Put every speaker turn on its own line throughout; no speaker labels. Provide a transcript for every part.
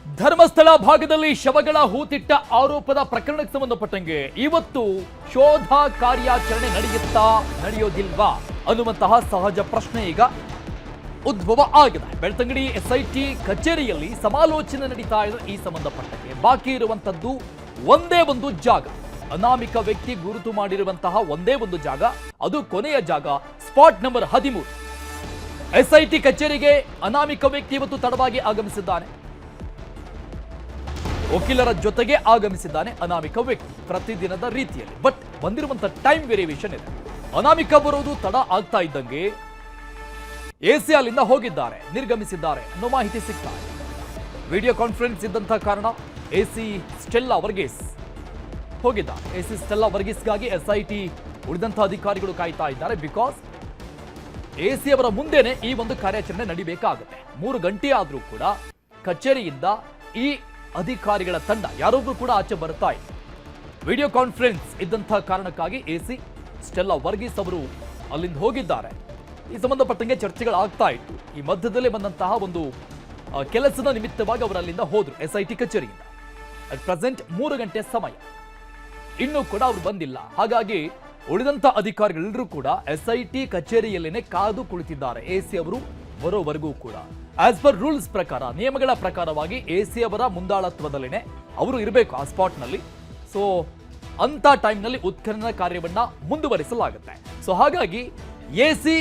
ಧರ್ಮಸ್ಥಳ ಭಾಗದಲ್ಲಿ ಶವಗಳ ಹೂತಿಟ್ಟ ಆರೋಪದ ಪ್ರಕರಣಕ್ಕೆ ಸಂಬಂಧಪಟ್ಟಂಗೆ ಇವತ್ತು ಶೋಧ ಕಾರ್ಯಾಚರಣೆ ನಡೆಯೋದಿಲ್ವಾ ಅನ್ನುವಂತಹ ಸಹಜ ಪ್ರಶ್ನೆ ಈಗ ಉದ್ಭವ ಆಗಿದೆ. ಬೆಳ್ತಂಗಡಿ ಎಸ್ಐಟಿ ಕಚೇರಿಯಲ್ಲಿ ಸಮಾಲೋಚನೆ ನಡೀತಾ ಇದೆ. ಈ ಸಂಬಂಧಪಟ್ಟಂಗೆ ಬಾಕಿ ಇರುವಂತದ್ದು ಒಂದೇ ಒಂದು ಜಾಗ, ಅನಾಮಿಕ ವ್ಯಕ್ತಿ ಗುರುತು ಮಾಡಿರುವಂತಹ ಒಂದೇ ಒಂದು ಜಾಗ, ಅದು ಕೊನೆಯ ಜಾಗ, ಸ್ಪಾಟ್ ನಂಬರ್ 13. ಎಸ್ಐಟಿ ಕಚೇರಿಗೆ ಅನಾಮಿಕ ವ್ಯಕ್ತಿ ಇವತ್ತು ತಡವಾಗಿ ಆಗಮಿಸಿದ್ದಾನೆ. ವಕೀಲರ ಜೊತೆಗೆ ಆಗಮಿಸಿದ್ದಾನೆ ಅನಾಮಿಕ ವ್ಯಕ್ತಿ ಪ್ರತಿದಿನದ ರೀತಿಯಲ್ಲಿ. ಬಟ್ ಬಂದಿರುವಂತಹ ಟೈಮ್ ವೇರಿಯೇಷನ್ ಇದೆ. ಅನಾಮಿಕ ಬರೋದು ತಡ ಆಗ್ತಾ ಇದ್ದಂಗೆ ಎಸಿ ಅಲ್ಲಿಂದ ಹೋಗಿದ್ದಾರೆ, ನಿರ್ಗಮಿಸಿದ್ದಾರೆ ಅನ್ನೋ ಮಾಹಿತಿ ಸಿಗ್ತಾ ಇದೆ. ವಿಡಿಯೋ ಕಾನ್ಫರೆನ್ಸ್ ಇದ್ದಂತಹ ಕಾರಣ ಎಸಿ ಸ್ಟೆಲ್ಲಾ ವರ್ಗೀಸ್ ಹೋಗಿದ್ದಾರೆ. ಎಸಿ ಸ್ಟೆಲ್ಲಾ ವರ್ಗೀಸ್ಗಾಗಿ ಎಸ್ಐಟಿ ಉಳಿದಂತಹ ಅಧಿಕಾರಿಗಳು ಕಾಯ್ತಾ ಇದ್ದಾರೆ. ಬಿಕಾಸ್ ಎಸಿ ಅವರ ಮುಂದೆನೆ ಈ ಒಂದು ಕಾರ್ಯಾಚರಣೆ ನಡಿಬೇಕಾಗುತ್ತೆ. 3 ಗಂಟೆ ಆದ್ರೂ ಕೂಡ ಕಚೇರಿಯಿಂದ ಈ ಅಧಿಕಾರಿಗಳ ತಂಡ ಯಾರೊಬ್ರು ಕೂಡ ಆಚೆ ಬರ್ತಾ ಇದೆ. ವಿಡಿಯೋ ಕಾನ್ಫರೆನ್ಸ್ ಇದ್ದಂತಹ ಕಾರಣಕ್ಕಾಗಿ ಎಸಿ ಸ್ಟೆಲ್ಲಾ ವರ್ಗೀಸ್ ಅವರು ಅಲ್ಲಿಂದ ಹೋಗಿದ್ದಾರೆ. ಈ ಸಂಬಂಧಪಟ್ಟಂಗೆ ಚರ್ಚೆಗಳಾಗ್ತಾ ಇತ್ತು. ಈ ಮಧ್ಯದಲ್ಲೇ ಬಂದಂತಹ ಒಂದು ಕೆಲಸದ ನಿಮಿತ್ತವಾಗಿ ಅವರು ಅಲ್ಲಿಂದ ಹೋದ್ರು ಎಸ್ಐಟಿ ಕಚೇರಿಯಿಂದ. ಅಟ್ ಪ್ರೆಸೆಂಟ್ 3 ಗಂಟೆ ಸಮಯ, ಇನ್ನೂ ಕೂಡ ಅವರು ಬಂದಿಲ್ಲ. ಹಾಗಾಗಿ ಉಳಿದಂತ ಅಧಿಕಾರಿಗಳೆಲ್ಲರೂ ಕೂಡ ಎಸ್ಐಟಿ ಕಚೇರಿಯಲ್ಲೇನೆ ಕಾದು ಕುಳಿತಿದ್ದಾರೆ ಎಸಿ ಅವರು ಬರೋವರೆಗೂ ಕೂಡ. ಆಸ್ ಪರ್ ರೂಲ್ಸ್ ಪ್ರಕಾರ, ನಿಯಮಗಳ ಪ್ರಕಾರವಾಗಿ ಎಸಿ ಅವರ ಮುಂದಾಳತ್ವದಲ್ಲೇನೆ ಅವರು ಇರಬೇಕು ಆ ಸ್ಪಾಟ್ ನಲ್ಲಿ. ಸೊ ಅಂತ ಟೈಮ್ ನಲ್ಲಿ ಉತ್ಖನನ ಕಾರ್ಯವನ್ನ ಮುಂದುವರಿಸಲಾಗುತ್ತೆ. ಸೊ ಹಾಗಾಗಿ ಎಸಿ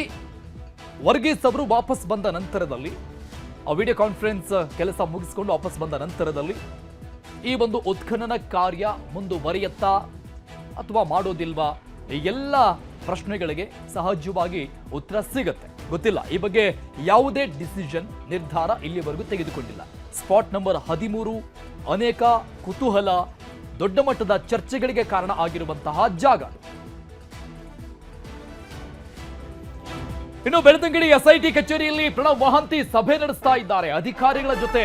ವರ್ಗೀಸ್ ಅವರು ವಾಪಸ್ ಬಂದ ನಂತರದಲ್ಲಿ, ಆ ವಿಡಿಯೋ ಕಾನ್ಫರೆನ್ಸ್ ಕೆಲಸ ಮುಗಿಸಿಕೊಂಡು ವಾಪಸ್ ಬಂದ ನಂತರದಲ್ಲಿ ಈ ಒಂದು ಉತ್ಖನನ ಕಾರ್ಯ ಮುಂದುವರಿಯುತ್ತಾ ಅಥವಾ ಮಾಡೋದಿಲ್ವಾ, ಈ ಎಲ್ಲ ಪ್ರಶ್ನೆಗಳಿಗೆ ಸಹಜವಾಗಿ ಉತ್ತರ ಸಿಗುತ್ತೆ. ಗೊತ್ತಿಲ್ಲ, ಈ ಬಗ್ಗೆ ಯಾವುದೇ ಡಿಸಿಷನ್, ನಿರ್ಧಾರ ಇಲ್ಲಿವರೆಗೂ ತೆಗೆದುಕೊಂಡಿಲ್ಲ. ಸ್ಪಾಟ್ ನಂಬರ್ 13 ಅನೇಕ ಕುತೂಹಲ, ದೊಡ್ಡ ಮಟ್ಟದ ಚರ್ಚೆಗಳಿಗೆ ಕಾರಣ ಆಗಿರುವಂತಹ ಜಾಗ. ಇನ್ನು ಬೆಳ್ತಂಗಡಿ ಎಸ್ಐಟಿ ಕಚೇರಿಯಲ್ಲಿ ಪ್ರಣವ್ ಮೊಹಾಂತಿ ಸಭೆ ನಡೆಸ್ತಾ ಇದ್ದಾರೆ ಅಧಿಕಾರಿಗಳ ಜೊತೆ.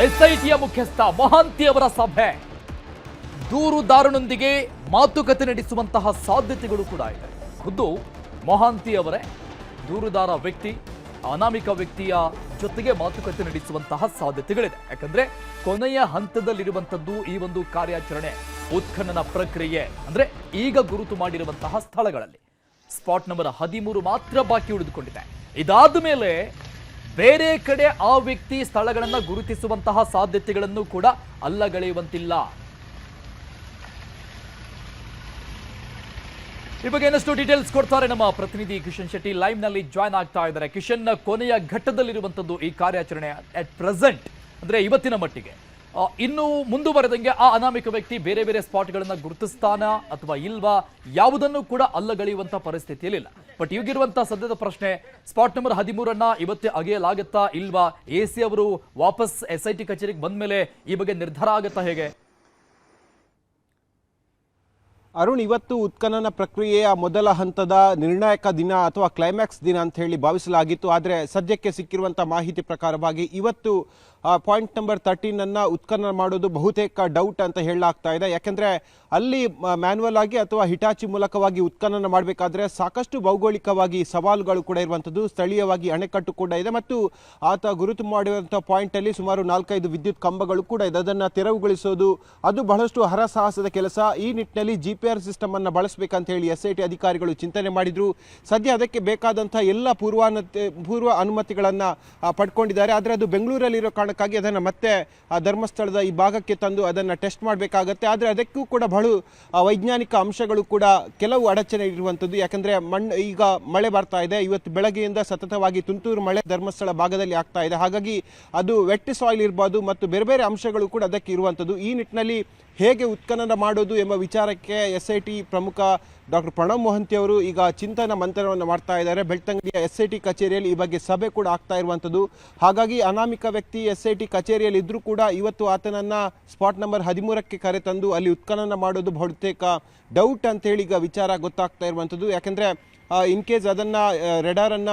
ಎಸ್ಐಟಿಯ ಮುಖ್ಯಸ್ಥ ಮೊಹಾಂತಿ ಅವರ ಸಭೆ, ದೂರುದಾರನೊಂದಿಗೆ ಮಾತುಕತೆ ನಡೆಸುವಂತಹ ಸಾಧ್ಯತೆಗಳು ಕೂಡ ಇದೆ. ಖುದ್ದು ಮೊಹಾಂತಿ ಅವರೇ ದೂರುದಾರ ವ್ಯಕ್ತಿ, ಅನಾಮಿಕ ವ್ಯಕ್ತಿಯ ಜೊತೆಗೆ ಮಾತುಕತೆ ನಡೆಸುವಂತಹ ಸಾಧ್ಯತೆಗಳಿದೆ. ಯಾಕಂದ್ರೆ ಕೊನೆಯ ಹಂತದಲ್ಲಿರುವಂತದ್ದು ಈ ಒಂದು ಕಾರ್ಯಾಚರಣೆ, ಉತ್ಖನನ ಪ್ರಕ್ರಿಯೆ. ಅಂದ್ರೆ ಈಗ ಗುರುತು ಮಾಡಿರುವಂತಹ ಸ್ಥಳಗಳಲ್ಲಿ ಸ್ಪಾಟ್ ನಂಬರ್ 13 ಮಾತ್ರ ಬಾಕಿ ಉಳಿದುಕೊಂಡಿದೆ. ಇದಾದ ಮೇಲೆ ಬೇರೆ ಕಡೆ ಆ ವ್ಯಕ್ತಿ ಸ್ಥಳಗಳನ್ನ ಗುರುತಿಸುವಂತಹ ಸಾಧ್ಯತೆಗಳನ್ನು ಕೂಡ ಅಲ್ಲಗಳೆಯುವಂತಿಲ್ಲ. ಈ ಬಗ್ಗೆ ಇನ್ನಷ್ಟು ಡೀಟೇಲ್ಸ್ ಕೊಡ್ತಾರೆ ನಮ್ಮ ಪ್ರತಿನಿಧಿ ಕಿಶನ್ ಶೆಟ್ಟಿ, ಲೈವ್ ನಲ್ಲಿ ಜಾಯ್ನ್ ಆಗ್ತಾ ಇದ್ದಾರೆ. ಕಿಶನ್, ಕೊನೆಯ ಘಟ್ಟದಲ್ಲಿರುವಂತದ್ದು ಈ ಕಾರ್ಯಾಚರಣೆ ಅಟ್ ಪ್ರೆಸೆಂಟ್, ಅಂದ್ರೆ ಇವತ್ತಿನ ಮಟ್ಟಿಗೆ ಇನ್ನು ಮುಂದುವರೆದಂಗೆ ಆ ಅನಾಮಿಕ ವ್ಯಕ್ತಿ ಬೇರೆ ಬೇರೆ ಸ್ಪಾಟ್ಗಳನ್ನ ಗುರುತಿಸ್ತಾನ ಅಥವಾ ಇಲ್ವಾ, ಯಾವುದನ್ನು ಕೂಡ ಅಲ್ಲಗಳೆಯುವಂತಹ ಪರಿಸ್ಥಿತಿಯಲ್ಲಿಲ್ಲ. ಬಟ್ ಈಗಿರುವಂತಹ ಸದ್ಯದ ಪ್ರಶ್ನೆ, ಸ್ಪಾಟ್ ನಂಬರ್ 13 ಇವತ್ತೇ ಅಗೆಯಲಾಗುತ್ತಾ ಇಲ್ವಾ? ಎಸಿ ಅವರು ವಾಪಸ್ ಎಸ್ಐಟಿ ಕಚೇರಿಗೆ ಬಂದ ಮೇಲೆ ಈ ಬಗ್ಗೆ ನಿರ್ಧಾರ ಆಗುತ್ತಾ, ಹೇಗೆ?
ಅರುಣ್, ಇವತ್ತು ಉತ್ಖನನ ಪ್ರಕ್ರಿಯೆಯ ಮೊದಲ ಹಂತದ ನಿರ್ಣಾಯಕ ದಿನ ಅಥವಾ ಕ್ಲೈಮ್ಯಾಕ್ಸ್ ದಿನ ಅಂತ ಹೇಳಿ ಭಾವಿಸಲಾಗಿತ್ತು. ಆದರೆ ಸದ್ಯಕ್ಕೆ ಸಿಕ್ಕಿರುವಂಥ ಮಾಹಿತಿ ಪ್ರಕಾರವಾಗಿ ಇವತ್ತು ಪಾಯಿಂಟ್ ನಂಬರ್ 13 ಉತ್ಖನನ ಮಾಡೋದು ಬಹುತೇಕ ಡೌಟ್ ಅಂತ ಹೇಳಲಾಗ್ತಾ ಇದೆ. ಯಾಕೆಂದರೆ ಅಲ್ಲಿ ಮ್ಯಾನ್ಯುವಲ್ ಆಗಿ ಅಥವಾ ಹಿಟಾಚಿ ಮೂಲಕವಾಗಿ ಉತ್ಖನನ ಮಾಡಬೇಕಾದ್ರೆ ಸಾಕಷ್ಟು ಭೌಗೋಳಿಕವಾಗಿ ಸವಾಲುಗಳು ಕೂಡ ಇರುವಂಥದ್ದು. ಸ್ಥಳೀಯವಾಗಿ ಅಣೆಕಟ್ಟು ಕೂಡ ಇದೆ ಮತ್ತು ಆತ ಗುರುತು ಮಾಡಿರುವಂಥ ಪಾಯಿಂಟಲ್ಲಿ ಸುಮಾರು 4-5 ವಿದ್ಯುತ್ ಕಂಬಗಳು ಕೂಡ ಇದೆ. ಅದನ್ನು ತೆರವುಗೊಳಿಸೋದು ಅದು ಬಹಳಷ್ಟು ಹರಸಾಹಸದ ಕೆಲಸ. ಈ ನಿಟ್ಟಿನಲ್ಲಿ GPR ಸಿಸ್ಟಮ್ ಅನ್ನು ಬಳಸಬೇಕಂತ ಹೇಳಿ ಎಸ್ಐಟಿ ಅಧಿಕಾರಿಗಳು ಚಿಂತನೆ ಮಾಡಿದ್ರು. ಸದ್ಯ ಅದಕ್ಕೆ ಬೇಕಾದಂಥ ಎಲ್ಲ ಪೂರ್ವ ಅನುಮತಿಗಳನ್ನು ಪಡ್ಕೊಂಡಿದ್ದಾರೆ. ಆದರೆ ಅದು ಬೆಂಗಳೂರಲ್ಲಿರೋ ಕಾರಣಕ್ಕಾಗಿ ಅದನ್ನು ಮತ್ತೆ ಧರ್ಮಸ್ಥಳದ ಈ ಭಾಗಕ್ಕೆ ತಂದು ಅದನ್ನು ಟೆಸ್ಟ್ ಮಾಡಬೇಕಾಗತ್ತೆ. ಆದರೆ ಅದಕ್ಕೂ ಕೂಡ ಬಹಳ ವೈಜ್ಞಾನಿಕ ಅಂಶಗಳು ಕೂಡ ಕೆಲವು ಅಡಚಣೆ ಇರುವಂಥದ್ದು. ಯಾಕಂದರೆ ಈಗ ಮಳೆ ಬರ್ತಾ ಇದೆ. ಇವತ್ತು ಬೆಳಗ್ಗೆಯಿಂದ ಸತತವಾಗಿ ತುಂತುರು ಮಳೆ ಧರ್ಮಸ್ಥಳ ಭಾಗದಲ್ಲಿ ಆಗ್ತಾ ಇದೆ. ಹಾಗಾಗಿ ಅದು ವೆಟ್ ಸಾಯಿಲ್ ಇರ್ಬೋದು ಮತ್ತು ಬೇರೆ ಬೇರೆ ಅಂಶಗಳು ಕೂಡ ಅದಕ್ಕೆ ಇರುವಂಥದ್ದು. ಈ ನಿಟ್ಟಿನಲ್ಲಿ ಹೇಗೆ ಉತ್ಖನನ ಮಾಡೋದು ಎಂಬ ವಿಚಾರಕ್ಕೆ ಎಸ್ಐಟಿ ಪ್ರಮುಖ ಡಾಕ್ಟರ್ ಪ್ರಣವ್ ಮೊಹಾಂತಿ ಅವರು ಈಗ ಚಿಂತನ ಮಂಥನವನ್ನು ಮಾಡ್ತಾ ಇದ್ದಾರೆ. ಬೆಳ್ತಂಗಡಿಯ ಎಸ್ಐಟಿ ಕಚೇರಿಯಲ್ಲಿ ಈ ಬಗ್ಗೆ ಸಭೆ ಕೂಡ ಆಗ್ತಾ ಇರುವಂಥದ್ದು. ಹಾಗಾಗಿ ಅನಾಮಿಕ ವ್ಯಕ್ತಿ ಎಸ್ಐಟಿ ಕಚೇರಿಯಲ್ಲಿ ಇದ್ರೂ ಕೂಡ ಇವತ್ತು ಆತನನ್ನು ಸ್ಪಾಟ್ ನಂಬರ್ 13ಕ್ಕೆ ಕರೆತಂದು ಅಲ್ಲಿ ಉತ್ಖನನ ಮಾಡೋದು ಬಹುತೇಕ ಡೌಟ್ ಅಂತೇಳಿ ಈಗ ವಿಚಾರ ಗೊತ್ತಾಗ್ತಾ ಇರುವಂಥದ್ದು. ಯಾಕೆಂದರೆ ಇನ್ ಕೇಸ್ ಅದನ್ನು ರೆಡಾರನ್ನು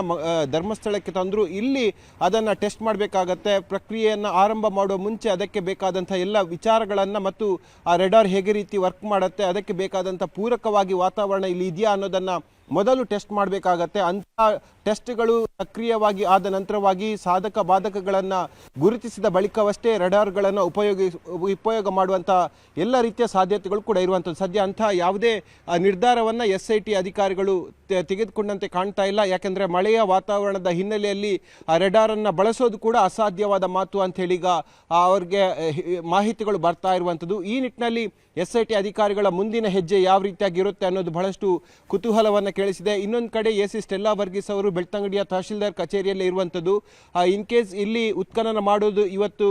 ಧರ್ಮಸ್ಥಳಕ್ಕೆ ತಂದರೂ ಇಲ್ಲಿ ಅದನ್ನು ಟೆಸ್ಟ್ ಮಾಡಬೇಕಾಗತ್ತೆ. ಪ್ರಕ್ರಿಯೆಯನ್ನು ಆರಂಭ ಮಾಡುವ ಮುಂಚೆ ಅದಕ್ಕೆ ಬೇಕಾದಂಥ ಎಲ್ಲ ವಿಚಾರಗಳನ್ನು ಮತ್ತು ಆ ರೆಡಾರ್ ಹೇಗೆ ರೀತಿ ವರ್ಕ್ ಮಾಡುತ್ತೆ, ಅದಕ್ಕೆ ಬೇಕಾದಂಥ ಪೂರಕವಾಗಿ ವಾತಾವರಣ ಇಲ್ಲಿ ಇದೆಯಾ ಅನ್ನೋದನ್ನು ಮೊದಲು ಟೆಸ್ಟ್ ಮಾಡಬೇಕಾಗತ್ತೆ. ಅಂತಹ ಟೆಸ್ಟ್ಗಳು ಸಕ್ರಿಯವಾಗಿ ಆದ ನಂತರವಾಗಿ ಸಾಧಕ ಬಾಧಕಗಳನ್ನು ಗುರುತಿಸಿದ ಬಳಿಕವಷ್ಟೇ ರಡಾರ್ಗಳನ್ನು ಉಪಯೋಗ ಮಾಡುವಂಥ ಎಲ್ಲ ರೀತಿಯ ಸಾಧ್ಯತೆಗಳು ಕೂಡ ಇರುವಂಥದ್ದು. ಸದ್ಯ ಅಂಥ ಯಾವುದೇ ನಿರ್ಧಾರವನ್ನು SIT ಅಧಿಕಾರಿಗಳು ತೆಗೆದುಕೊಂಡಂತೆ ಕಾಣ್ತಾ ಇಲ್ಲ. ಯಾಕೆಂದರೆ ಮಳೆಯ ವಾತಾವರಣದ ಹಿನ್ನೆಲೆಯಲ್ಲಿ ರೆಡಾರನ್ನು ಬಳಸೋದು ಕೂಡ ಅಸಾಧ್ಯವಾದ ಮಾತು ಅಂತ ಹೇಳಿ ಈಗ ಅವ್ರಿಗೆ ಮಾಹಿತಿಗಳು ಬರ್ತಾ ಇರುವಂಥದ್ದು. ಈ ನಿಟ್ಟಿನಲ್ಲಿ SIT ಅಧಿಕಾರಿಗಳ ಮುಂದಿನ ಹೆಜ್ಜೆ ಯಾವ ರೀತಿಯಾಗಿರುತ್ತೆ ಅನ್ನೋದು ಬಹಳಷ್ಟು ಕುತೂಹಲವನ್ನು ಕೇಳಿಸಿದೆ. ಇನ್ನೊಂದು ಕಡೆ AC ಸ್ಟೆಲ್ಲಾ ವರ್ಗೀಸ್ ಅವರು ಬೆಳ್ತಂಗಡಿಯ ತಹಶೀಲ್ದಾರ್ ಕಚೇರಿಯಲ್ಲೇ ಇರುವಂಥದ್ದು. ಇನ್ ಕೇಸ್ ಇಲ್ಲಿ ಉತ್ಖನನ ಮಾಡೋದು ಇವತ್ತು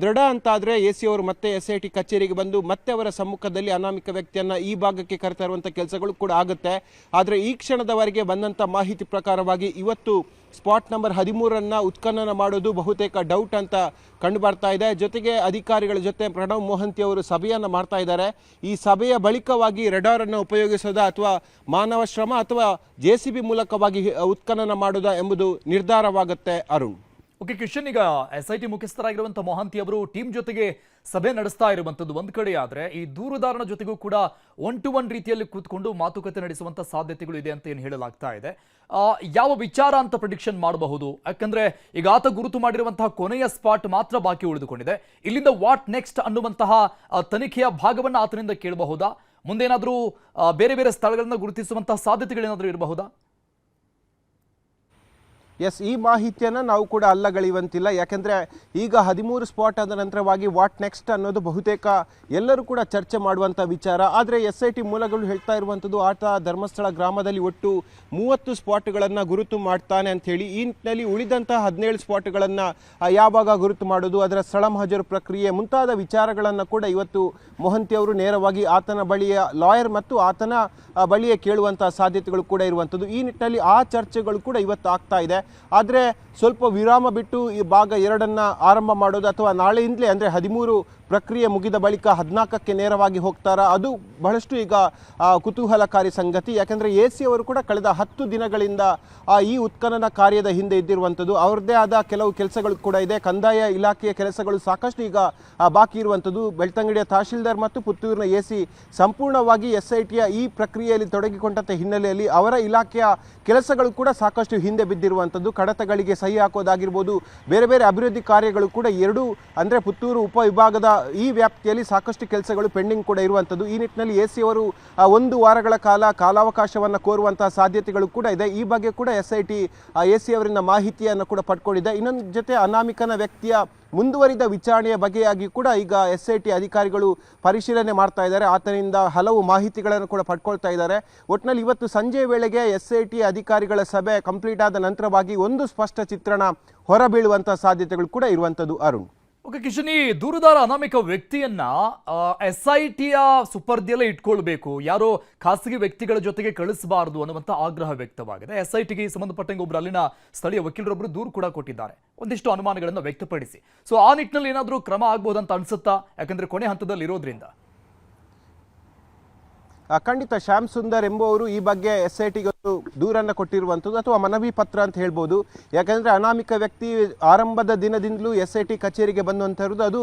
ದೃಢ ಅಂತಾದರೆ AC ಅವರು ಮತ್ತೆ SIT ಕಚೇರಿಗೆ ಬಂದು ಮತ್ತೆ ಅವರ ಸಮ್ಮುಖದಲ್ಲಿ ಅನಾಮಿಕ ವ್ಯಕ್ತಿಯನ್ನು ಈ ಭಾಗಕ್ಕೆ ಕರೆತಾ ಇರುವಂಥ ಕೆಲಸಗಳು ಕೂಡ ಆಗುತ್ತೆ. ಆದರೆ ಈ ಕ್ಷಣದವರೆಗೆ ಬಂದಂಥ ಮಾಹಿತಿ ಪ್ರಕಾರವಾಗಿ ಇವತ್ತು ಸ್ಪಾಟ್ ನಂಬರ್ 13 ಉತ್ಖನನ ಮಾಡೋದು ಬಹುತೇಕ ಡೌಟ್ ಅಂತ ಕಂಡು ಬರ್ತಾ ಇದೆ. ಜೊತೆಗೆ ಅಧಿಕಾರಿಗಳ ಜೊತೆ ಪ್ರಣವ್ ಮೊಹಂತಿ ಅವರು ಸಭೆಯನ್ನು ಮಾಡ್ತಾ ಇದ್ದಾರೆ. ಈ ಸಭೆಯ ಬಳಿಕವಾಗಿ ರೆಡಾರನ್ನು ಉಪಯೋಗಿಸೋದಾ ಅಥವಾ ಮಾನವ ಶ್ರಮ ಅಥವಾ JCB ಮೂಲಕವಾಗಿ ಉತ್ಖನನ ಮಾಡೋದಾ ಎಂಬುದು ನಿರ್ಧಾರವಾಗುತ್ತೆ. ಅರುಣ್.
ಓಕೆ ಕಿಶನ್, ಈಗ SIT ಮುಖ್ಯಸ್ಥರಾಗಿರುವಂತಹ ಮೊಹಂತಿ ಅವರು ಟೀಮ್ ಜೊತೆಗೆ ಸಭೆ ನಡೆಸ್ತಾ ಇರುವಂತದ್ದು ಒಂದ್ ಕಡೆ ಆದ್ರೆ ಈ ದೂರುದಾರನ ಜೊತೆಗೂ ಕೂಡ 1-to-1 ರೀತಿಯಲ್ಲಿ ಕೂತ್ಕೊಂಡು ಮಾತುಕತೆ ನಡೆಸುವಂತ ಸಾಧ್ಯತೆಗಳು ಇದೆ ಅಂತ ಏನು ಹೇಳಲಾಗ್ತಾ ಇದೆ. ಯಾವ ವಿಚಾರ ಅಂತ ಪ್ರಿಡಿಕ್ಷನ್ ಮಾಡಬಹುದು? ಯಾಕಂದ್ರೆ ಈಗ ಆತ ಗುರುತು ಮಾಡಿರುವಂತಹ ಕೊನೆಯ ಸ್ಪಾಟ್ ಮಾತ್ರ ಬಾಕಿ ಉಳಿದುಕೊಂಡಿದೆ. ಇಲ್ಲಿಂದ ವಾಟ್ ನೆಕ್ಸ್ಟ್ ಅನ್ನುವಂತಹ ತನಿಖೆಯ ಭಾಗವನ್ನು ಆತನಿಂದ ಕೇಳಬಹುದಾ? ಮುಂದೇನಾದ್ರೂ ಬೇರೆ ಬೇರೆ ಸ್ಥಳಗಳನ್ನ ಗುರುತಿಸುವಂತಹ ಸಾಧ್ಯತೆಗಳೇನಾದ್ರೂ ಇರಬಹುದಾ?
ಎಸ್, ಈ ಮಾಹಿತಿಯನ್ನು ನಾವು ಕೂಡ ಅಲ್ಲಗಳೆಯುವಂತಿಲ್ಲ. ಯಾಕೆಂದರೆ ಈಗ 13 ಸ್ಪಾಟ್ ಆದ ನಂತರವಾಗಿ ವಾಟ್ ನೆಕ್ಸ್ಟ್ ಅನ್ನೋದು ಬಹುತೇಕ ಎಲ್ಲರೂ ಕೂಡ ಚರ್ಚೆ ಮಾಡುವಂಥ ವಿಚಾರ. ಆದರೆ SIT ಮೂಲಗಳು ಹೇಳ್ತಾ ಇರುವಂಥದ್ದು ಆತ ಧರ್ಮಸ್ಥಳ ಗ್ರಾಮದಲ್ಲಿ ಒಟ್ಟು 30 ಸ್ಪಾಟ್ಗಳನ್ನು ಗುರುತು ಮಾಡ್ತಾನೆ ಅಂಥೇಳಿ. ಈ ನಿಟ್ಟಿನಲ್ಲಿ ಉಳಿದಂಥ 17 ಸ್ಪಾಟ್ಗಳನ್ನು ಯಾವಾಗ ಗುರುತು ಮಾಡೋದು, ಅದರ ಸ್ಥಳ ಮಹಜರು ಪ್ರಕ್ರಿಯೆ ಮುಂತಾದ ವಿಚಾರಗಳನ್ನು ಕೂಡ ಇವತ್ತು ಮೊಹಂತಿ ಅವರು ನೇರವಾಗಿ ಆತನ ಬಳಿಯ ಲಾಯರ್ ಮತ್ತು ಆತನ ಬಳಿಯೇ ಕೇಳುವಂಥ ಸಾಧ್ಯತೆಗಳು ಕೂಡ ಇರುವಂಥದ್ದು. ಈ ನಿಟ್ಟಿನಲ್ಲಿ ಆ ಚರ್ಚೆಗಳು ಕೂಡ ಇವತ್ತು ಆಗ್ತಾ ಇದೆ. ಆದರೆ ಸ್ವಲ್ಪ ವಿರಾಮ ಬಿಟ್ಟು ಈ ಭಾಗ 2 ಆರಂಭ ಮಾಡೋದು ಅಥವಾ ನಾಳೆಯಿಂದಲೇ ಅಂದರೆ 13 ಪ್ರಕ್ರಿಯೆ ಮುಗಿದ ಬಳಿಕ 14ಕ್ಕೆ ನೇರವಾಗಿ ಹೋಗ್ತಾರಾ, ಅದು ಬಹಳಷ್ಟು ಈಗ ಕುತೂಹಲಕಾರಿ ಸಂಗತಿ. ಯಾಕೆಂದರೆ AC ಅವರು ಕೂಡ ಕಳೆದ 10 ದಿನಗಳಿಂದ ಈ ಉತ್ಖನನ ಕಾರ್ಯದ ಹಿಂದೆ ಇದ್ದಿರುವಂಥದ್ದು. ಅವ್ರದ್ದೇ ಆದ ಕೆಲವು ಕೆಲಸಗಳು ಕೂಡ ಇದೆ. ಕಂದಾಯ ಇಲಾಖೆಯ ಕೆಲಸಗಳು ಸಾಕಷ್ಟು ಈಗ ಬಾಕಿ ಇರುವಂಥದ್ದು. ಬೆಳ್ತಂಗಡಿಯ ತಹಶೀಲ್ದಾರ್ ಮತ್ತು ಪುತ್ತೂರಿನ AC ಸಂಪೂರ್ಣವಾಗಿ SITಯ ಈ ಪ್ರಕ್ರಿಯೆಯಲ್ಲಿ ತೊಡಗಿಕೊಂಡಂಥ ಹಿನ್ನೆಲೆಯಲ್ಲಿ ಅವರ ಇಲಾಖೆಯ ಕೆಲಸಗಳು ಕೂಡ ಸಾಕಷ್ಟು ಹಿಂದೆ ಬಿದ್ದಿರುವಂಥದ್ದು. ಕಡತಗಳಿಗೆ ಸಹಿ ಹಾಕೋದಾಗಿರ್ಬೋದು, ಬೇರೆ ಬೇರೆ ಅಭಿವೃದ್ಧಿ ಕಾರ್ಯಗಳು ಕೂಡ ಅಂದರೆ ಪುತ್ತೂರು ಉಪವಿಭಾಗದ ಈ ವ್ಯಾಪ್ತಿಯಲ್ಲಿ ಸಾಕಷ್ಟು ಕೆಲಸಗಳು ಪೆಂಡಿಂಗ್ ಕೂಡ ಇರುವಂಥದ್ದು. ಈ ನಿಟ್ಟಿನಲ್ಲಿ AC ಅವರು 1 ವಾರಗಳ ಕಾಲಾವಕಾಶವನ್ನು ಕೋರುವಂತಹ ಸಾಧ್ಯತೆಗಳು ಕೂಡ ಇದೆ. ಈ ಬಗ್ಗೆ ಕೂಡ SIT AC ಅವರಿಂದ ಮಾಹಿತಿಯನ್ನು ಕೂಡ ಪಡ್ಕೊಂಡಿದೆ. ಇನ್ನೊಂದು ಜೊತೆ ಅನಾಮಿಕನ ವ್ಯಕ್ತಿಯ ಮುಂದುವರಿದ ವಿಚಾರಣೆಯ ಬಗೆಯಾಗಿ ಕೂಡ ಈಗ SIT ಅಧಿಕಾರಿಗಳು ಪರಿಶೀಲನೆ ಮಾಡ್ತಾ ಇದ್ದಾರೆ. ಆತನಿಂದ ಹಲವು ಮಾಹಿತಿಗಳನ್ನು ಕೂಡ ಪಡ್ಕೊಳ್ತಾ ಇದ್ದಾರೆ. ಒಟ್ಟಿನಲ್ಲಿ ಇವತ್ತು ಸಂಜೆ ವೇಳೆಗೆ SIT ಅಧಿಕಾರಿಗಳ ಸಭೆ ಕಂಪ್ಲೀಟ್ ಆದ ನಂತರವಾಗಿ ಒಂದು ಸ್ಪಷ್ಟ ಚಿತ್ರಣ ಹೊರಬೀಳುವಂಥ ಸಾಧ್ಯತೆಗಳು ಕೂಡ ಇರುವಂಥದ್ದು. ಅರುಣ್.
ಓಕೆ ಕಿಶನ್, ಈ ದೂರುದಾರ ಅನಾಮಿಕ ವ್ಯಕ್ತಿಯನ್ನ SITಯ ಸುಪರ್ದಿಯಲ್ಲೇ ಇಟ್ಕೊಳ್ಬೇಕು, ಯಾರೋ ಖಾಸಗಿ ವ್ಯಕ್ತಿಗಳ ಜೊತೆಗೆ ಕಳಿಸಬಾರದು ಅನ್ನುವಂಥ ಆಗ್ರಹ ವ್ಯಕ್ತವಾಗಿದೆ. SITಗೆ ಸಂಬಂಧಪಟ್ಟಂಗೆ ಒಬ್ಬರು ಅಲ್ಲಿನ ಸ್ಥಳೀಯ ವಕೀಲರೊಬ್ಬರು ದೂರು ಕೂಡ ಕೊಟ್ಟಿದ್ದಾರೆ, ಒಂದಿಷ್ಟು ಅನುಮಾನಗಳನ್ನು ವ್ಯಕ್ತಪಡಿಸಿ. ಸೊ ಆ ನಿಟ್ಟಿನಲ್ಲಿ ಏನಾದರೂ ಕ್ರಮ ಆಗ್ಬೋದಂತ ಅನ್ಸುತ್ತಾ? ಯಾಕಂದ್ರೆ ಕೊನೆ ಹಂತದಲ್ಲಿ ಇರೋದ್ರಿಂದ.
ಖಂಡಿತ ಶ್ಯಾಮ್ ಸುಂದರ್ ಎಂಬುವರು ಈ ಬಗ್ಗೆ SITಗೆ ದೂರನ್ನು ಕೊಟ್ಟಿರುವಂಥದ್ದು ಅಥವಾ ಮನವಿ ಪತ್ರ ಅಂತ ಹೇಳ್ಬೋದು. ಯಾಕಂದರೆ ಅನಾಮಿಕ ವ್ಯಕ್ತಿ ಆರಂಭದ ದಿನದಿಂದಲೂ SIT ಕಚೇರಿಗೆ ಬಂದಂಥದ್ದು ಅದು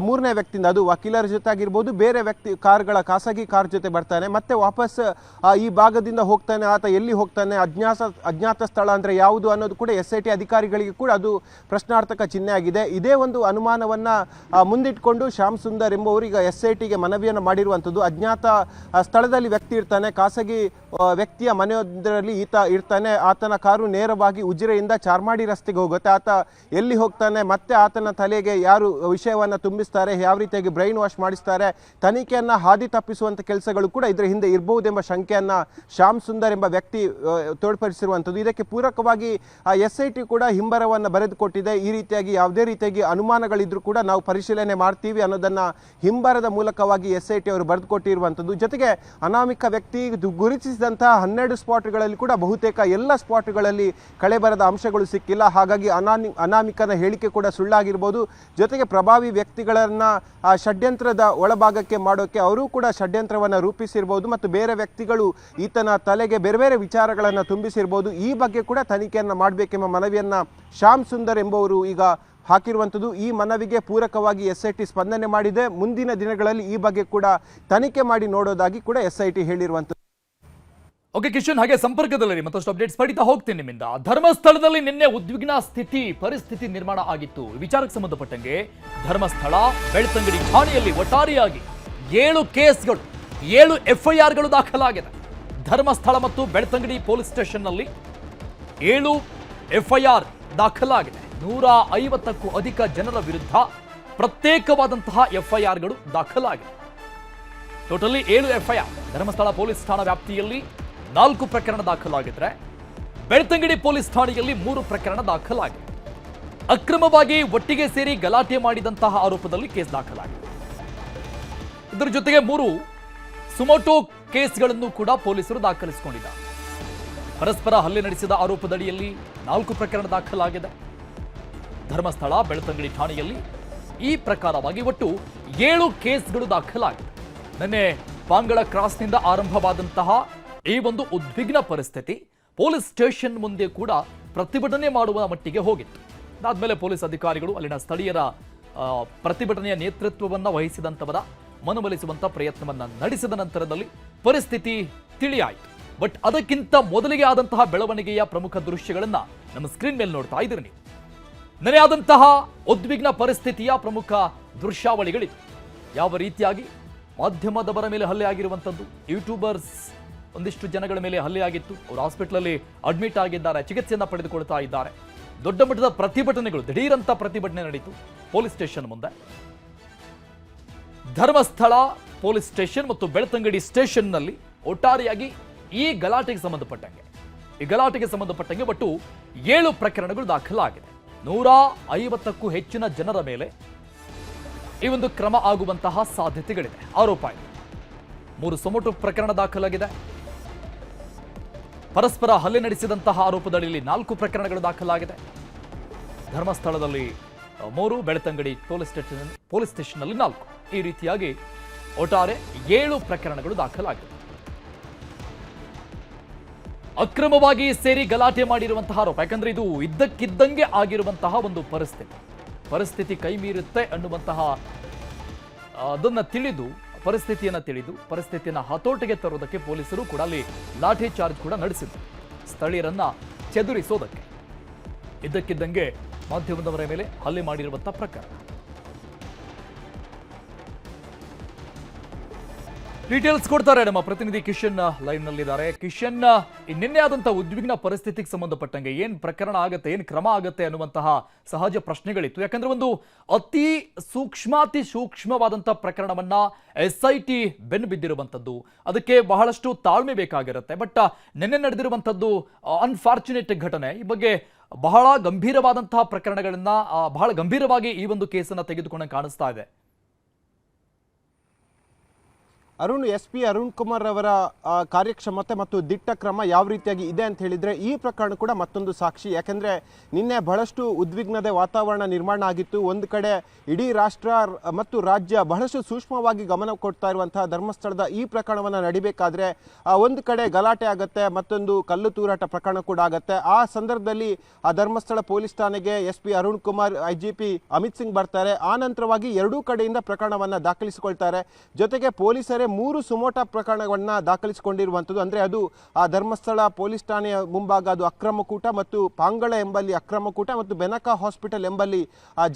3ನೇ ವ್ಯಕ್ತಿಯಿಂದ, ಅದು ವಕೀಲರ ಜೊತೆ ಆಗಿರ್ಬೋದು, ಬೇರೆ ವ್ಯಕ್ತಿ ಖಾಸಗಿ ಕಾರ್ ಜೊತೆ ಬರ್ತಾನೆ, ಮತ್ತೆ ವಾಪಸ್ ಈ ಭಾಗದಿಂದ ಹೋಗ್ತಾನೆ. ಆತ ಎಲ್ಲಿ ಹೋಗ್ತಾನೆ, ಅಜ್ಞಾತ ಸ್ಥಳ ಅಂದರೆ ಯಾವುದು ಅನ್ನೋದು ಕೂಡ SIT ಅಧಿಕಾರಿಗಳಿಗೆ ಕೂಡ ಅದು ಪ್ರಶ್ನಾರ್ಥಕ ಚಿಹ್ನೆ ಆಗಿದೆ. ಇದೇ ಒಂದು ಅನುಮಾನವನ್ನು ಮುಂದಿಟ್ಕೊಂಡು ಶ್ಯಾಮ್ ಸುಂದರ್ ಎಂಬುವರು ಈಗ SITಗೆ ಮನವಿಯನ್ನು ಮಾಡಿರುವಂಥದ್ದು. ಅಜ್ಞಾತ ಸ್ಥಳದಲ್ಲಿ ವ್ಯಕ್ತಿ ಇರ್ತಾನೆ, ಖಾಸಗಿ ವ್ಯಕ್ತಿಯ ಮನೆಯೊಂದರಲ್ಲಿ ಈತ ಇರ್ತಾನೆ. ಆತನ ಕಾರು ನೇರವಾಗಿ ಉಜಿರೆಯಿಂದ ಚಾರ್ಮಾಡಿ ರಸ್ತೆಗೆ ಹೋಗುತ್ತೆ. ಆತ ಎಲ್ಲಿ ಹೋಗ್ತಾನೆ, ಮತ್ತೆ ಆತನ ತಲೆಗೆ ಯಾರು ವಿಷಯವನ್ನು ತುಂಬಿಸ್ತಾರೆ, ಯಾವ ರೀತಿಯಾಗಿ ಬ್ರೈನ್ ವಾಶ್ ಮಾಡಿಸ್ತಾರೆ, ತನಿಖೆಯನ್ನು ಹಾದಿ ತಪ್ಪಿಸುವಂಥ ಕೆಲಸಗಳು ಕೂಡ ಇದರ ಹಿಂದೆ ಇರಬಹುದೆಂಬ ಶಂಕೆಯನ್ನು ಶ್ಯಾಮ್ ಸುಂದರ್ ಎಂಬ ವ್ಯಕ್ತಿ ತೋರ್ಪಡಿಸಿರುವಂಥದ್ದು. ಇದಕ್ಕೆ ಪೂರಕವಾಗಿ SIT ಕೂಡ ಹಿಂಬರವನ್ನು ಬರೆದುಕೊಟ್ಟಿದೆ. ಈ ರೀತಿಯಾಗಿ ಯಾವುದೇ ರೀತಿಯಾಗಿ ಅನುಮಾನಗಳಿದ್ರೂ ಕೂಡ ನಾವು ಪರಿಶೀಲನೆ ಮಾಡ್ತೀವಿ ಅನ್ನೋದನ್ನು ಹಿಂಬರದ ಮೂಲಕವಾಗಿ SIT ಅವರು ಬರೆದುಕೊಟ್ಟಿರುವಂಥದ್ದು. ಜೊತೆಗೆ ಅನಾಮಿಕ ವ್ಯಕ್ತಿ ಗುರುತಿಸಿದಂತಹ 12 ಸ್ಪಾಟ್ಗಳಲ್ಲಿ ಕೂಡ ಬಹುತೇಕ ಎಲ್ಲ ಸ್ಪಾಟ್ಗಳಲ್ಲಿ ಕಳೆಬರದ ಅಂಶಗಳು ಸಿಕ್ಕಿಲ್ಲ. ಹಾಗಾಗಿ ಅನಾಮಿಕನ ಹೇಳಿಕೆ ಕೂಡ ಸುಳ್ಳಾಗಿರ್ಬೋದು. ಜೊತೆಗೆ ಪ್ರಭಾವಿ ವ್ಯಕ್ತಿಗಳನ್ನು ಷಡ್ಯಂತ್ರದ ಒಳಭಾಗಕ್ಕೆ ಮಾಡೋಕ್ಕೆ ಅವರು ಕೂಡ ಷಡ್ಯಂತ್ರವನ್ನು ರೂಪಿಸಿರ್ಬೋದು ಮತ್ತು ಬೇರೆ ವ್ಯಕ್ತಿಗಳು ಈತನ ತಲೆಗೆ ಬೇರೆ ಬೇರೆ ವಿಚಾರಗಳನ್ನು ತುಂಬಿಸಿರ್ಬೋದು. ಈ ಬಗ್ಗೆ ಕೂಡ ತನಿಖೆಯನ್ನು ಮಾಡಬೇಕೆಂಬ ಮನವಿಯನ್ನು ಶ್ಯಾಮ್ ಸುಂದರ್ ಎಂಬುವರು ಈಗ ಹಾಕಿರುವಂಥದ್ದು. ಈ ಮನವಿಗೆ ಪೂರಕವಾಗಿ SIT ಸ್ಪಂದನೆ ಮಾಡಿದೆ. ಮುಂದಿನ ದಿನಗಳಲ್ಲಿ ಈ ಬಗ್ಗೆ ಕೂಡ ತನಿಖೆ ಮಾಡಿ ನೋಡೋದಾಗಿ ಕೂಡ SIT ಹೇಳಿರುವಂಥದ್ದು.
ಓಕೆ ಕಿಶನ್, ಹಾಗೆ ಸಂಪರ್ಕದಲ್ಲಿ ಮತ್ತಷ್ಟು ಅಪ್ಡೇಟ್ಸ್ ಪಡಿತಾ ಹೋಗ್ತೀನಿ ನಿಮ್ಮಿಂದ. ಧರ್ಮಸ್ಥಳದಲ್ಲಿ ನಿನ್ನೆ ಉದ್ವಿಗ್ನ ಪರಿಸ್ಥಿತಿ ನಿರ್ಮಾಣ ಆಗಿತ್ತು. ಈ ವಿಚಾರಕ್ಕೆ ಸಂಬಂಧಪಟ್ಟಂಗೆ ಧರ್ಮಸ್ಥಳ ಬೆಳ್ತಂಗಡಿ ಠಾಣೆಯಲ್ಲಿ ಒಟ್ಟಾರೆಯಾಗಿ 7 ಕೇಸ್ಗಳು 7 FIRಗಳು ದಾಖಲಾಗಿದೆ. ಧರ್ಮಸ್ಥಳ ಮತ್ತು ಬೆಳ್ತಂಗಡಿ ಪೊಲೀಸ್ ಸ್ಟೇಷನ್ನಲ್ಲಿ 7 FIR ದಾಖಲಾಗಿದೆ. 150ಕ್ಕೂ ಅಧಿಕ ಜನರ ವಿರುದ್ಧ ಪ್ರತ್ಯೇಕವಾದಂತಹ FIRಗಳು ದಾಖಲಾಗಿದೆ. Totally 7 FIR. ಧರ್ಮಸ್ಥಳ ಪೊಲೀಸ್ ಠಾಣಾ ವ್ಯಾಪ್ತಿಯಲ್ಲಿ 4 ಪ್ರಕರಣ ದಾಖಲಾಗಿದ್ರೆ ಬೆಳ್ತಂಗಡಿ ಪೊಲೀಸ್ ಠಾಣೆಯಲ್ಲಿ 3 ಪ್ರಕರಣ ದಾಖಲಾಗಿದೆ. ಅಕ್ರಮವಾಗಿ ಒಟ್ಟಿಗೆ ಸೇರಿ ಗಲಾಟೆ ಮಾಡಿದಂತಹ ಆರೋಪದಲ್ಲಿ ಕೇಸ್ ದಾಖಲಾಗಿದೆ. ಇದರ ಜೊತೆಗೆ 3 ಸುಮೋಟೋ ಕೇಸ್ಗಳನ್ನು ಕೂಡ ಪೊಲೀಸರು ದಾಖಲಿಸಿಕೊಂಡಿದ್ದಾರೆ. ಪರಸ್ಪರ ಹಲ್ಲೆ ನಡೆಸಿದ ಆರೋಪದಡಿಯಲ್ಲಿ 4 ಪ್ರಕರಣ ದಾಖಲಾಗಿದೆ. ಧರ್ಮಸ್ಥಳ ಬೆಳ್ತಂಗಡಿ ಠಾಣೆಯಲ್ಲಿ ಈ ಪ್ರಕಾರವಾಗಿ ಒಟ್ಟು 7 ಕೇಸ್ಗಳು ದಾಖಲಾಗಿದೆ. ನಿನ್ನೆ ಪಾಂಗಳ ಕ್ರಾಸ್ನಿಂದ ಆರಂಭವಾದಂತಹ ಈ ಒಂದು ಉದ್ವಿಗ್ನ ಪರಿಸ್ಥಿತಿ ಪೊಲೀಸ್ ಸ್ಟೇಷನ್ ಮುಂದೆ ಕೂಡ ಪ್ರತಿಭಟನೆ ಮಾಡುವ ಮಟ್ಟಿಗೆ ಹೋಗಿತ್ತು. ಅದಾದ್ಮೇಲೆ ಪೊಲೀಸ್ ಅಧಿಕಾರಿಗಳು ಅಲ್ಲಿನ ಸ್ಥಳೀಯರ ಪ್ರತಿಭಟನೆಯ ನೇತೃತ್ವವನ್ನು ವಹಿಸಿದಂತವರ ಮನವೊಲಿಸುವಂತ ಪ್ರಯತ್ನವನ್ನ ನಡೆಸಿದ ನಂತರದಲ್ಲಿ ಪರಿಸ್ಥಿತಿ ತಿಳಿಯಾಯಿತು. ಬಟ್ ಅದಕ್ಕಿಂತ ಮೊದಲಿಗೆ ಆದಂತಹ ಬೆಳವಣಿಗೆಯ ಪ್ರಮುಖ ದೃಶ್ಯಗಳನ್ನ ನಮ್ಮ ಸ್ಕ್ರೀನ್ ಮೇಲೆ ನೋಡ್ತಾ ಇದ್ದೀರಿ ನೀವು. ನೆನೆ ಆದಂತಹ ಉದ್ವಿಗ್ನ ಪರಿಸ್ಥಿತಿಯ ಪ್ರಮುಖ ದೃಶ್ಯಾವಳಿಗಳಿದು. ಯಾವ ರೀತಿಯಾಗಿ ಮಾಧ್ಯಮದವರ ಮೇಲೆ ಹಲ್ಲೆ ಆಗಿರುವಂಥದ್ದು, ಯೂಟ್ಯೂಬರ್ಸ್ ಒಂದಿಷ್ಟು ಜನಗಳ ಮೇಲೆ ಹಲ್ಲೆ ಆಗಿತ್ತು. ಅವರು ಹಾಸ್ಪಿಟಲಲ್ಲಿ ಅಡ್ಮಿಟ್ ಆಗಿದ್ದಾರೆ, ಚಿಕಿತ್ಸೆಯನ್ನು ಪಡೆದುಕೊಳ್ತಾ ಇದ್ದಾರೆ. ದೊಡ್ಡ ಮಟ್ಟದ ಪ್ರತಿಭಟನೆಗಳು, ದಿಢೀರಂತ ಪ್ರತಿಭಟನೆ ನಡೀತು ಪೊಲೀಸ್ ಸ್ಟೇಷನ್ ಮುಂದೆ. ಧರ್ಮಸ್ಥಳ ಪೊಲೀಸ್ ಸ್ಟೇಷನ್ ಮತ್ತು ಬೆಳ್ತಂಗಡಿ ಸ್ಟೇಷನ್ನಲ್ಲಿ ಒಟ್ಟಾರೆಯಾಗಿ ಈ ಗಲಾಟೆಗೆ ಸಂಬಂಧಪಟ್ಟಂಗೆ ಒಟ್ಟು 7 ಪ್ರಕರಣಗಳು ದಾಖಲಾಗಿದೆ. 150ಕ್ಕೂ ಹೆಚ್ಚಿನ ಜನರ ಮೇಲೆ ಈ ಒಂದು ಕ್ರಮ ಆಗುವಂತಹ ಸಾಧ್ಯತೆಗಳಿದೆ. ಆರೋಪ ಇದೆ. 3 ಸುಮೋಟೋ ಪ್ರಕರಣ ದಾಖಲಾಗಿದೆ. ಪರಸ್ಪರ ಹಲ್ಲೆ ನಡೆಸಿದಂತಹ ಆರೋಪದಡಿಯಲ್ಲಿ 4 ಪ್ರಕರಣಗಳು ದಾಖಲಾಗಿದೆ. ಧರ್ಮಸ್ಥಳದಲ್ಲಿ 3, ಬೆಳ್ತಂಗಡಿ ಪೊಲೀಸ್ ಸ್ಟೇಷನ್ನಲ್ಲಿ 4. ಈ ರೀತಿಯಾಗಿ ಒಟ್ಟಾರೆ 7 ಪ್ರಕರಣಗಳು ದಾಖಲಾಗಿದೆ. ಅಕ್ರಮವಾಗಿ ಸೇರಿ ಗಲಾಟೆ ಮಾಡಿರುವಂತಹ ಆರೋಪ. ಯಾಕಂದ್ರೆ ಇದು ಇದ್ದಕ್ಕಿದ್ದಂಗೆ ಆಗಿರುವಂತಹ ಒಂದು ಪರಿಸ್ಥಿತಿ ಕೈ ಮೀರುತ್ತೆ ಅನ್ನುವಂತಹ ಪರಿಸ್ಥಿತಿಯನ್ನ ಹತೋಟಿಗೆ ತರುವುದಕ್ಕೆ ಪೊಲೀಸರು ಕೂಡ ಅಲ್ಲಿ ಲಾಠಿ ಚಾರ್ಜ್ ಕೂಡ ನಡೆಸಿದ್ರು, ಸ್ಥಳೀಯರನ್ನ ಚೆದುರಿಸೋದಕ್ಕೆ. ಇದ್ದಕ್ಕಿದ್ದಂಗೆ ಮಾಧ್ಯಮದವರ ಮೇಲೆ ಹಲ್ಲೆ ಮಾಡಿರುವಂತಹ ಪ್ರಕರಣ. ಡೀಟೇಲ್ಸ್ ಕೊಡ್ತಾರೆ ನಮ್ಮ ಪ್ರತಿನಿಧಿ ಕಿಶನ್ ಲೈವ್ ನಲ್ಲಿದ್ದಾರೆ. ಕಿಶನ್, ನಿನ್ನೆ ಆದಂತಹ ಉದ್ವಿಗ್ನ ಪರಿಸ್ಥಿತಿಗೆ ಸಂಬಂಧಪಟ್ಟಂಗೆ ಏನ್ ಪ್ರಕರಣ ಆಗತ್ತೆ, ಏನ್ ಕ್ರಮ ಆಗತ್ತೆ ಅನ್ನುವಂತಹ ಸಹಜ ಪ್ರಶ್ನೆಗಳಿತ್ತು. ಯಾಕಂದ್ರೆ ಒಂದು ಅತಿ ಸೂಕ್ಷ್ಮವಾದಂತಹ ಪ್ರಕರಣವನ್ನ SIT ಬೆನ್ನು ಬಿದ್ದಿರುವಂತದ್ದು, ಅದಕ್ಕೆ ಬಹಳಷ್ಟು ತಾಳ್ಮೆ ಬೇಕಾಗಿರುತ್ತೆ. ಬಟ್ ನಿನ್ನೆ ನಡೆದಿರುವಂತದ್ದು ಅನ್ಫಾರ್ಚುನೇಟ್ ಘಟನೆ. ಈ ಬಗ್ಗೆ ಬಹಳ ಗಂಭೀರವಾದಂತಹ ಪ್ರಕರಣಗಳನ್ನ ಬಹಳ ಗಂಭೀರವಾಗಿ ಈ ಒಂದು ಕೇಸನ್ನ ತೆಗೆದುಕೊಂಡು ಕಾಣಿಸ್ತಾ ಇದೆ.
SP ಅರುಣ್ ಕುಮಾರ್ ಅವರ ಕಾರ್ಯಕ್ಷಮತೆ ಮತ್ತು ದಿಟ್ಟ ಕ್ರಮ ಯಾವ ರೀತಿಯಾಗಿ ಇದೆ ಅಂತ ಹೇಳಿದ್ರೆ ಈ ಪ್ರಕರಣ ಕೂಡ ಮತ್ತೊಂದು ಸಾಕ್ಷಿ. ಯಾಕೆಂದ್ರೆ ನಿನ್ನೆ ಬಹಳಷ್ಟು ಉದ್ವಿಗ್ನತೆ ವಾತಾವರಣ ನಿರ್ಮಾಣ ಆಗಿತ್ತು. ಒಂದು ಕಡೆ ಇಡೀ ರಾಷ್ಟ್ರ ಮತ್ತು ರಾಜ್ಯ ಬಹಳಷ್ಟು ಸೂಕ್ಷ್ಮವಾಗಿ ಗಮನ ಕೊಡ್ತಾ ಇರುವಂತಹ ಧರ್ಮಸ್ಥಳದ ಈ ಪ್ರಕರಣವನ್ನು ನಡಿಬೇಕಾದ್ರೆ ಒಂದು ಕಡೆ ಗಲಾಟೆ ಆಗುತ್ತೆ, ಮತ್ತೊಂದು ಕಲ್ಲು ತೂರಾಟ ಪ್ರಕರಣ ಕೂಡ ಆಗುತ್ತೆ. ಆ ಸಂದರ್ಭದಲ್ಲಿ ಆ ಧರ್ಮಸ್ಥಳ ಪೊಲೀಸ್ ಠಾಣೆಗೆ SP ಅರುಣ್ ಕುಮಾರ್, IGP ಅಮಿತ್ ಸಿಂಗ್ ಬರ್ತಾರೆ. ಆ ನಂತರವಾಗಿ ಎರಡೂ ಕಡೆಯಿಂದ ಪ್ರಕರಣವನ್ನು ದಾಖಲಿಸಿಕೊಳ್ತಾರೆ. ಜೊತೆಗೆ ಪೊಲೀಸರೇ 3 ಸುಮೋಟೋ ಪ್ರಕರಣಗಳನ್ನ ದಾಖಲಿಸಿಕೊಂಡಿರುವಂಥದ್ದು. ಅಂದರೆ ಅದು ಆ ಧರ್ಮಸ್ಥಳ ಪೊಲೀಸ್ ಠಾಣೆಯ ಮುಂಭಾಗ ಅದು ಅಕ್ರಮಕೂಟ, ಮತ್ತು ಪಾಂಗಳ ಎಂಬಲ್ಲಿ ಅಕ್ರಮಕೂಟ, ಮತ್ತು ಬೆನಕ ಹಾಸ್ಪಿಟಲ್ ಎಂಬಲ್ಲಿ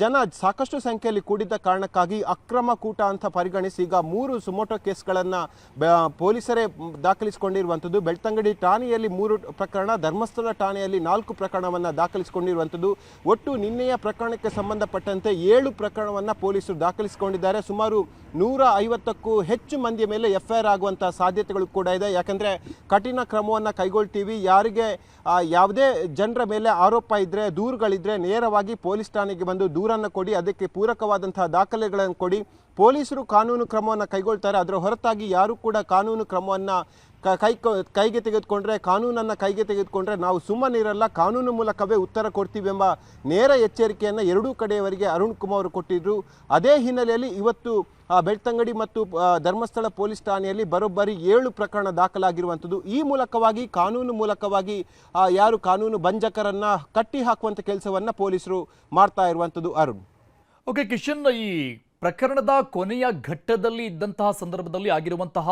ಜನ ಸಾಕಷ್ಟು ಸಂಖ್ಯೆಯಲ್ಲಿ ಕೂಡಿದ್ದ ಕಾರಣಕ್ಕಾಗಿ ಅಕ್ರಮಕೂಟ ಅಂತ ಪರಿಗಣಿಸಿ ಈಗ 3 ಸುಮೋಟೋ ಕೇಸ್ಗಳನ್ನು ಪೊಲೀಸರೇ ದಾಖಲಿಸಿಕೊಂಡಿರುವಂಥದ್ದು. ಬೆಳ್ತಂಗಡಿ ಠಾಣೆಯಲ್ಲಿ 3 ಪ್ರಕರಣ, ಧರ್ಮಸ್ಥಳ ಠಾಣೆಯಲ್ಲಿ 4 ಪ್ರಕರಣವನ್ನು ದಾಖಲಿಸಿಕೊಂಡಿರುವಂಥದ್ದು. ಒಟ್ಟು ನಿನ್ನೆಯ ಪ್ರಕರಣಕ್ಕೆ ಸಂಬಂಧಪಟ್ಟಂತೆ 7 ಪ್ರಕರಣವನ್ನು ಪೊಲೀಸರು ದಾಖಲಿಸಿಕೊಂಡಿದ್ದಾರೆ. ಸುಮಾರು 150ಕ್ಕೂ ಹೆಚ್ಚು ಮಂದಿಯ ಮೇಲೆ FIR ಆಗುವಂತಹ ಸಾಧ್ಯತೆಗಳು ಕೂಡ ಇದೆ. ಯಾಕಂದ್ರೆ ಕಠಿಣ ಕ್ರಮವನ್ನು ಕೈಗೊಳ್ತೀವಿ, ಯಾರಿಗೆ ಯಾವುದೇ ಜನರ ಮೇಲೆ ಆರೋಪ ಇದ್ರೆ, ದೂರುಗಳಿದ್ರೆ ನೇರವಾಗಿ ಪೊಲೀಸ್ ಠಾಣೆಗೆ ಬಂದು ದೂರನ್ನು ಕೊಡಿ, ಅದಕ್ಕೆ ಪೂರಕವಾದಂತಹ ದಾಖಲೆಗಳನ್ನು ಕೊಡಿ, ಪೊಲೀಸರು ಕಾನೂನು ಕ್ರಮವನ್ನು ಕೈಗೊಳ್ತಾರೆ. ಅದರ ಹೊರತಾಗಿ ಯಾರು ಕೂಡ ಕಾನೂನು ಕ್ರಮವನ್ನು ಕೈಗೆ ತೆಗೆದುಕೊಂಡ್ರೆ ನಾವು ಸುಮ್ಮನಿರಲ್ಲ, ಕಾನೂನು ಮೂಲಕವೇ ಉತ್ತರ ಕೊಡ್ತೀವಿ ಎಂಬ ನೇರ ಎಚ್ಚರಿಕೆಯನ್ನು ಎರಡೂ ಕಡೆಯವರಿಗೆ ಅರುಣ್ ಕುಮಾರ್ ಅವರು ಕೊಟ್ಟಿದ್ರು. ಅದೇ ಹಿನ್ನೆಲೆಯಲ್ಲಿ ಇವತ್ತು ಬೆಳ್ತಂಗಡಿ ಮತ್ತು ಧರ್ಮಸ್ಥಳ ಪೊಲೀಸ್ ಠಾಣೆಯಲ್ಲಿ ಬರೋಬ್ಬರಿ 7 ಪ್ರಕರಣ ದಾಖಲಾಗಿರುವಂಥದ್ದು. ಈ ಮೂಲಕವಾಗಿ ಕಾನೂನು ಮೂಲಕವಾಗಿ ಯಾರು ಕಾನೂನು ಬಂಜಕರನ್ನ ಕಟ್ಟಿ ಹಾಕುವಂಥ ಕೆಲಸವನ್ನು ಪೊಲೀಸರು ಮಾಡ್ತಾ ಇರುವಂಥದ್ದು. ಅರುಣ್,
ಓಕೆ ಕಿಶನ್, ಈ ಪ್ರಕರಣದ ಕೊನೆಯ ಘಟ್ಟದಲ್ಲಿ ಇದ್ದಂತಹ ಸಂದರ್ಭದಲ್ಲಿ ಆಗಿರುವಂತಹ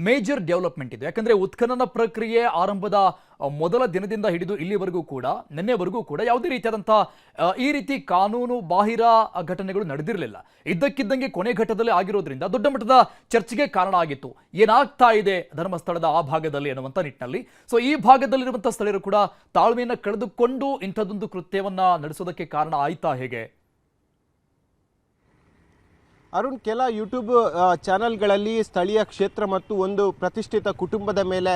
ಮೇಜರ್ ಡೆವಲಪ್ಮೆಂಟ್ ಇದು. ಯಾಕಂದ್ರೆ ಉತ್ಖನನ ಪ್ರಕ್ರಿಯೆ ಆರಂಭದ ಮೊದಲ ದಿನದಿಂದ ಹಿಡಿದು ಇಲ್ಲಿವರೆಗೂ ಕೂಡ, ನಿನ್ನೆವರೆಗೂ ಕೂಡ ಯಾವುದೇ ರೀತಿಯಾದಂತಹ ಈ ರೀತಿ ಕಾನೂನು ಬಾಹಿರ ಘಟನೆಗಳು ನಡೆದಿರಲಿಲ್ಲ. ಇದ್ದಕ್ಕಿದ್ದಂಗೆ ಕೊನೆ ಘಟ್ಟದಲ್ಲಿ ಆಗಿರೋದ್ರಿಂದ ದೊಡ್ಡ ಮಟ್ಟದ ಚರ್ಚೆಗೆ ಕಾರಣ ಆಗಿತ್ತು. ಏನಾಗ್ತಾ ಇದೆ ಧರ್ಮಸ್ಥಳದ ಆ ಭಾಗದಲ್ಲಿ ಅನ್ನುವಂಥ ನಿಟ್ಟಿನಲ್ಲಿ. ಸೊ ಈ ಭಾಗದಲ್ಲಿರುವಂತಹ ಸ್ಥಳೀಯರು ಕೂಡ ತಾಳ್ಮೆಯನ್ನು ಕಳೆದುಕೊಂಡು ಇಂಥದ್ದೊಂದು ಕೃತ್ಯವನ್ನ ನಡೆಸೋದಕ್ಕೆ ಕಾರಣ ಆಯ್ತಾ ಹೇಗೆ?
ಅರುಣ್, ಕೆಲ ಯೂಟ್ಯೂಬ್ ಚಾನೆಲ್ಗಳಲ್ಲಿ ಸ್ಥಳೀಯ ಕ್ಷೇತ್ರ ಮತ್ತು ಒಂದು ಪ್ರತಿಷ್ಠಿತ ಕುಟುಂಬದ ಮೇಲೆ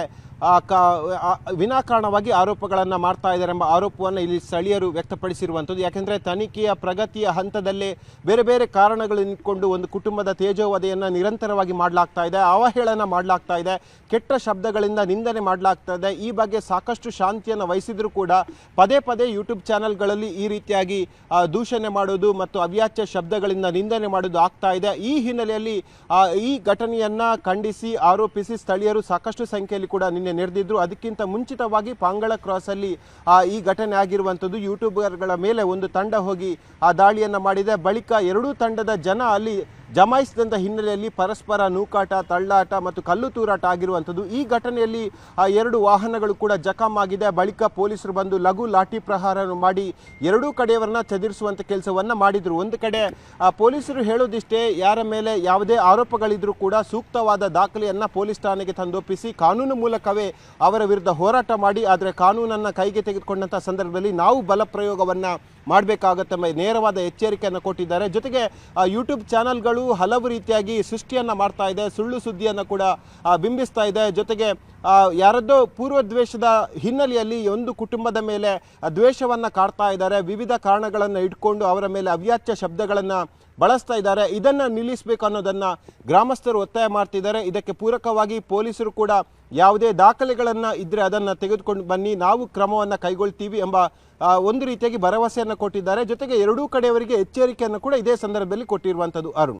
ವಿನಾಕಾರಣವಾಗಿ ಆರೋಪಗಳನ್ನು ಮಾಡ್ತಾ ಇದ್ದಾರೆ ಎಂಬ ಆರೋಪವನ್ನು ಇಲ್ಲಿ ಸ್ಥಳೀಯರು ವ್ಯಕ್ತಪಡಿಸಿರುವಂಥದ್ದು. ಯಾಕೆಂದರೆ ತನಿಖೆಯ ಪ್ರಗತಿಯ ಹಂತದಲ್ಲೇ ಬೇರೆ ಬೇರೆ ಕಾರಣಗಳನ್ನು ಇಟ್ಕೊಂಡು ಒಂದು ಕುಟುಂಬದ ತೇಜೋವಧೆಯನ್ನು ನಿರಂತರವಾಗಿ ಮಾಡಲಾಗ್ತಾ ಇದೆ, ಅವಹೇಳನ ಮಾಡಲಾಗ್ತಾ ಇದೆ, ಕೆಟ್ಟ ಶಬ್ದಗಳಿಂದ ನಿಂದನೆ ಮಾಡಲಾಗ್ತಾ ಇದೆ. ಈ ಬಗ್ಗೆ ಸಾಕಷ್ಟು ಶಾಂತಿಯನ್ನು ವಹಿಸಿದರೂ ಕೂಡ ಪದೇ ಪದೇ ಯೂಟ್ಯೂಬ್ ಚಾನೆಲ್ಗಳಲ್ಲಿ ಈ ರೀತಿಯಾಗಿ ದೂಷಣೆ ಮಾಡೋದು ಮತ್ತು ಅವ್ಯಾಚ್ಯ ಶಬ್ದಗಳಿಂದ ನಿಂದನೆ ಮಾಡೋದು ಆಗ್ತಾ ಇದೆ. ಈ ಹಿನ್ನೆಲೆಯಲ್ಲಿ ಈ ಘಟನೆಯನ್ನು ಖಂಡಿಸಿ ಆರೋಪಿಸಿ ಸ್ಥಳೀಯರು ಸಾಕಷ್ಟು ಸಂಖ್ಯೆಯಲ್ಲಿ ಕೂಡ ನಿನ್ನೆ ನೆರೆದಿದ್ರು. ಅದಕ್ಕಿಂತ ಮುಂಚಿತವಾಗಿ ಪಾಂಗಳ ಕ್ರಾಸ್ ಅಲ್ಲಿ ಈ ಘಟನೆ ಆಗಿರುವಂಥದ್ದು. ಯೂಟ್ಯೂಬರ್ಗಳ ಮೇಲೆ ಒಂದು ತಂಡ ಹೋಗಿ ಆ ದಾಳಿಯನ್ನು ಮಾಡಿದೆ. ಬಳಿಕ ಎರಡೂ ತಂಡದ ಜನ ಅಲ್ಲಿ ಜಮಾಯಿಸಿದಂಥ ಹಿನ್ನೆಲೆಯಲ್ಲಿ ಪರಸ್ಪರ ನೂಕಾಟ, ತಳ್ಳಾಟ ಮತ್ತು ಕಲ್ಲು ತೂರಾಟ ಆಗಿರುವಂಥದ್ದು. ಈ ಘಟನೆಯಲ್ಲಿ ಎರಡು ವಾಹನಗಳು ಕೂಡ ಜಖಂ ಆಗಿದೆ. ಬಳಿಕ ಪೊಲೀಸರು ಬಂದು ಲಘು ಲಾಠಿ ಪ್ರಹಾರ ಮಾಡಿ ಎರಡೂ ಕಡೆಯವರನ್ನ ಚದುರಿಸುವಂಥ ಕೆಲಸವನ್ನು ಮಾಡಿದರು. ಒಂದು ಕಡೆ ಪೊಲೀಸರು ಹೇಳೋದಿಷ್ಟೇ, ಯಾರ ಮೇಲೆ ಯಾವುದೇ ಆರೋಪಗಳಿದ್ರೂ ಕೂಡ ಸೂಕ್ತವಾದ ದಾಖಲೆಯನ್ನು ಪೊಲೀಸ್ ಠಾಣೆಗೆ ತಂದೊಪ್ಪಿಸಿ ಕಾನೂನು ಮೂಲಕವೇ ಅವರ ವಿರುದ್ಧ ಹೋರಾಟ ಮಾಡಿ, ಆದರೆ ಕಾನೂನನ್ನು ಕೈಗೆ ತೆಗೆದುಕೊಂಡಂಥ ಸಂದರ್ಭದಲ್ಲಿ ನಾವು ಬಲಪ್ರಯೋಗವನ್ನು ಮಾಡಬೇಕಾಗತ್ತೆ ಎಂಬ ನೇರವಾದ ಎಚ್ಚರಿಕೆಯನ್ನು ಕೊಟ್ಟಿದ್ದಾರೆ. ಜೊತೆಗೆ ಯೂಟ್ಯೂಬ್ ಚಾನಲ್ಗಳು ಹಲವು ರೀತಿಯಾಗಿ ಸೃಷ್ಟಿಯನ್ನು ಮಾಡ್ತಾ ಇದೆ, ಸುಳ್ಳು ಸುದ್ದಿಯನ್ನು ಕೂಡ ಬಿಂಬಿಸ್ತಾ ಇದೆ. ಜೊತೆಗೆ ಯಾರದ್ದೋ ಪೂರ್ವದ್ವೇಷದ ಹಿನ್ನೆಲೆಯಲ್ಲಿ ಒಂದು ಕುಟುಂಬದ ಮೇಲೆ ದ್ವೇಷವನ್ನು ಕಾಡ್ತಾ ಇದ್ದಾರೆ. ವಿವಿಧ ಕಾರಣಗಳನ್ನು ಇಟ್ಕೊಂಡು ಅವರ ಮೇಲೆ ಅವ್ಯಾಚ್ಯ ಶಬ್ದಗಳನ್ನು ಬಳಸ್ತಾ ಇದ್ದಾರೆ. ಇದನ್ನು ನಿಲ್ಲಿಸಬೇಕು ಅನ್ನೋದನ್ನು ಗ್ರಾಮಸ್ಥರು ಒತ್ತಾಯ ಮಾಡ್ತಿದ್ದಾರೆ. ಇದಕ್ಕೆ ಪೂರಕವಾಗಿ ಪೊಲೀಸರು ಕೂಡ ಯಾವುದೇ ದಾಖಲೆಗಳನ್ನು ಇದ್ದರೆ ಅದನ್ನು ತೆಗೆದುಕೊಂಡು ಬನ್ನಿ, ನಾವು ಕ್ರಮವನ್ನು ಕೈಗೊಳ್ತೀವಿ ಎಂಬ ಒಂದು ರೀತಿಯಾಗಿ ಭರವಸೆಯನ್ನು ಕೊಟ್ಟಿದ್ದಾರೆ. ಜೊತೆಗೆ ಎರಡೂ ಕಡೆಯವರಿಗೆ ಎಚ್ಚರಿಕೆಯನ್ನು ಕೂಡ ಇದೇ ಸಂದರ್ಭದಲ್ಲಿ ಕೊಟ್ಟಿರುವಂಥದ್ದು. ಅರುಣ್.